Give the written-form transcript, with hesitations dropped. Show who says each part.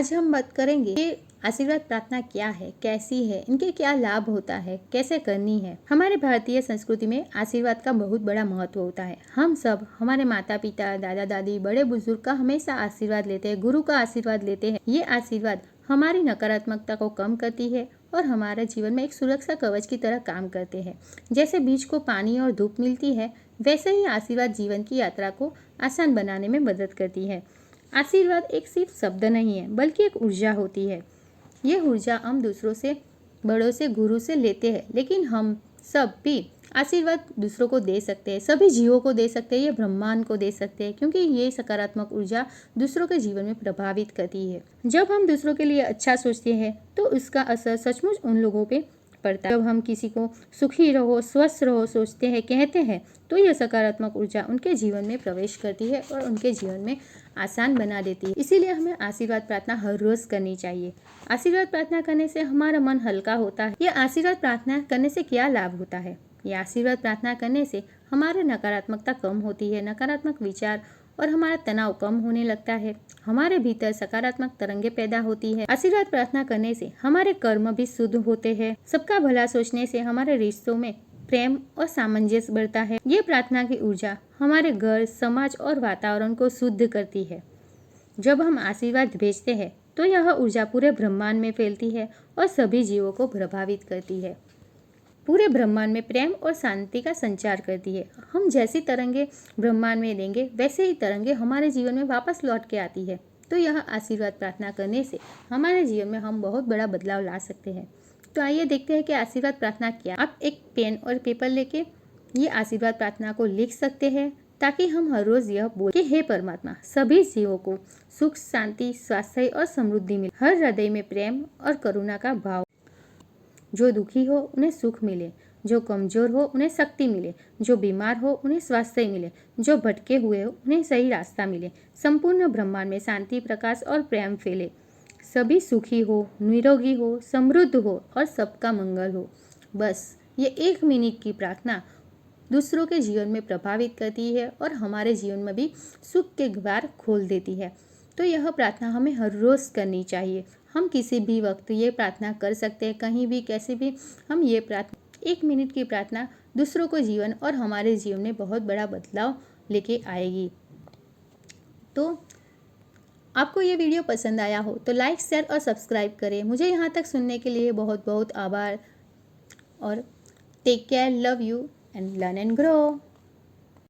Speaker 1: आज हम बात करेंगे कि आशीर्वाद प्रार्थना क्या है, कैसी है, इनके क्या लाभ होता है, कैसे करनी है। हमारे भारतीय संस्कृति में आशीर्वाद का बहुत बड़ा महत्व होता है। हम सब हमारे माता पिता, दादा दादी, बड़े बुजुर्ग का हमेशा आशीर्वाद लेते हैं, गुरु का आशीर्वाद लेते हैं। ये आशीर्वाद हमारी नकारात्मकता को कम करती है और हमारे जीवन में एक सुरक्षा कवच की तरह काम करते हैं। जैसे बीज को पानी और धूप मिलती है, वैसे ही आशीर्वाद जीवन की यात्रा को आसान बनाने में मदद करती है। आशीर्वाद एक सिर्फ शब्द नहीं है, बल्कि एक ऊर्जा होती है। ये ऊर्जा हम दूसरों से, बड़ों से, गुरु से लेते हैं, लेकिन हम सब भी आशीर्वाद दूसरों को दे सकते हैं, सभी जीवों को दे सकते हैं, ये ब्रह्मांड को दे सकते हैं, क्योंकि ये सकारात्मक ऊर्जा दूसरों के जीवन में प्रभावित करती है। जब हम दूसरों के लिए अच्छा सोचते हैं तो उसका असर सचमुच उन लोगों पे पड़ता है। जब हम किसी को सुखी रहो, स्वस्थ रहो सोचते हैं, कहते हैं, तो यह सकारात्मक ऊर्जा उनके जीवन में प्रवेश करती है और उनके जीवन में आसान बना देती है। इसीलिए हमें आशीर्वाद प्रार्थना हर रोज करनी चाहिए। आशीर्वाद प्रार्थना करने से हमारा मन हल्का होता है। ये आशीर्वाद प्रार्थना करने से क्या लाभ होता है? ये आशीर्वाद प्रार्थना करने से हमारी नकारात्मकता कम होती है, नकारात्मक विचार और हमारा तनाव कम होने लगता है। हमारे भीतर सकारात्मक तरंगे पैदा होती है। आशीर्वाद प्रार्थना करने से हमारे कर्म भी शुद्ध होते हैं। सबका भला सोचने से हमारे रिश्तों में प्रेम और सामंजस्य बढ़ता है। ये प्रार्थना की ऊर्जा हमारे घर, समाज और वातावरण को शुद्ध करती है। जब हम आशीर्वाद भेजते हैं तो यह ऊर्जा पूरे ब्रह्मांड में फैलती है और सभी जीवों को प्रभावित करती है। पूरे ब्रह्मांड में प्रेम और शांति का संचार करती है। हम जैसी तरंगे ब्रह्मांड में देंगे, वैसे ही तरंगे हमारे जीवन में वापस लौट के आती है। तो यह आशीर्वाद प्रार्थना करने से हमारे जीवन में हम बहुत बड़ा बदलाव ला सकते हैं। तो आइए देखते हैं कि आशीर्वाद प्रार्थना क्या। आप एक पेन और पेपर लेके ये आशीर्वाद प्रार्थना को लिख सकते हैं, ताकि हम हर रोज यह बोले कि हे परमात्मा, सभी जीवों को सुख, शांति, स्वास्थ्य और समृद्धि मिले। हर हृदय में प्रेम और करुणा का भाव। जो दुखी हो उन्हें सुख मिले, जो कमजोर हो उन्हें शक्ति मिले, जो बीमार हो उन्हें स्वास्थ्य मिले, जो भटके हुए हो उन्हें सही रास्ता मिले। संपूर्ण ब्रह्मांड में शांति, प्रकाश और प्रेम फैले। सभी सुखी हो, निरोगी हो, समृद्ध हो और सबका मंगल हो। बस ये 1 मिनट की प्रार्थना दूसरों के जीवन में प्रभावित करती है और हमारे जीवन में भी सुख के द्वार खोल देती है। तो यह प्रार्थना हमें हर रोज करनी चाहिए। हम किसी भी वक्त ये प्रार्थना कर सकते हैं, कहीं भी, कैसे भी हम ये प्रार्थना 1 मिनट की प्रार्थना दूसरों को जीवन और हमारे जीवन में बहुत बड़ा बदलाव लेके आएगी। तो आपको ये वीडियो पसंद आया हो तो लाइक, शेयर और सब्सक्राइब करें। मुझे यहाँ तक सुनने के लिए बहुत बहुत आभार और take care, love you and learn and grow.